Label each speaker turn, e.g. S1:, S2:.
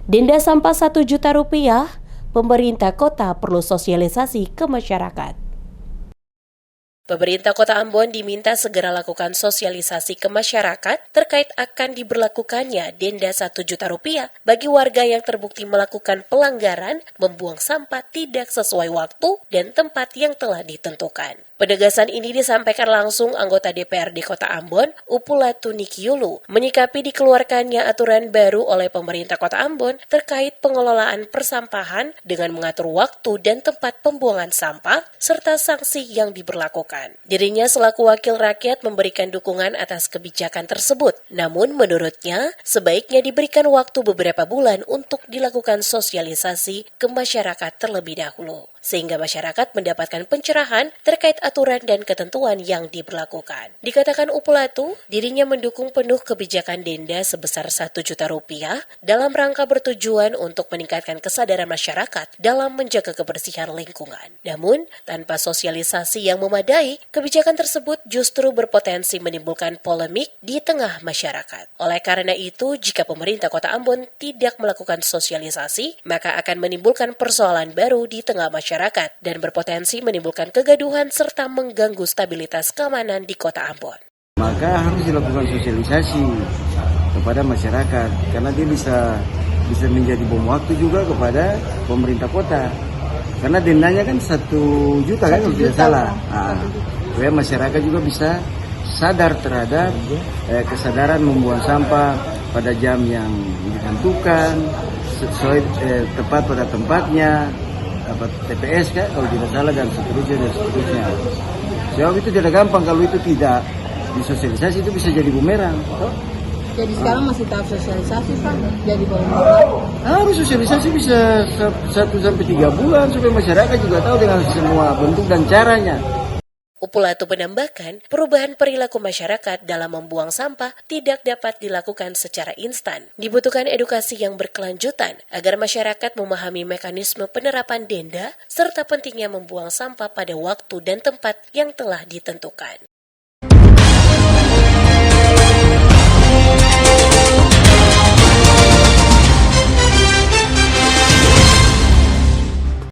S1: Denda sampah Rp1 juta, pemerintah kota perlu sosialisasi ke masyarakat. Pemerintah Kota Ambon diminta segera lakukan sosialisasi ke masyarakat terkait akan diberlakukannya denda Rp1 juta bagi warga yang terbukti melakukan pelanggaran membuang sampah tidak sesuai waktu dan tempat yang telah ditentukan. Penegasan ini disampaikan langsung anggota DPRD Kota Ambon, Upulatu Nikiulu, menyikapi dikeluarkannya aturan baru oleh pemerintah Kota Ambon terkait pengelolaan persampahan dengan mengatur waktu dan tempat pembuangan sampah serta sanksi yang diberlakukan. Dirinya selaku wakil rakyat memberikan dukungan atas kebijakan tersebut, namun menurutnya sebaiknya diberikan waktu beberapa bulan untuk dilakukan sosialisasi ke masyarakat terlebih dahulu, sehingga masyarakat mendapatkan pencerahan terkait aturan dan ketentuan yang diberlakukan. Dikatakan Upulatu, dirinya mendukung penuh kebijakan denda sebesar Rp1 juta dalam rangka bertujuan untuk meningkatkan kesadaran masyarakat dalam menjaga kebersihan lingkungan. Namun, tanpa sosialisasi yang memadai, kebijakan tersebut justru berpotensi menimbulkan polemik di tengah masyarakat. Oleh karena itu, jika pemerintah Kota Ambon tidak melakukan sosialisasi, maka akan menimbulkan persoalan baru di tengah masyarakat dan berpotensi menimbulkan kegaduhan serta mengganggu stabilitas keamanan di Kota Ambon.
S2: Maka harus dilakukan sosialisasi kepada masyarakat karena dia bisa menjadi bom waktu juga kepada pemerintah kota. Karena dendanya kan Rp1 juta kan kalau tidak salah. Supaya masyarakat juga bisa sadar terhadap kesadaran membuang sampah pada jam yang ditentukan, sesuai tepat pada tempatnya, dapat TPS kan kalau tidak salah dan seterusnya. Sebab itu tidak gampang kalau itu tidak disosialisasi, itu bisa jadi bumerang.
S3: Jadi sekarang masih tahap sosialisasi Pak, jadi boleh
S2: harus sosialisasi bisa 1-3 bulan supaya masyarakat juga tahu dengan semua bentuk dan caranya.
S1: Upulatu menambahkan, perubahan perilaku masyarakat dalam membuang sampah tidak dapat dilakukan secara instan. Dibutuhkan edukasi yang berkelanjutan agar masyarakat memahami mekanisme penerapan denda serta pentingnya membuang sampah pada waktu dan tempat yang telah ditentukan.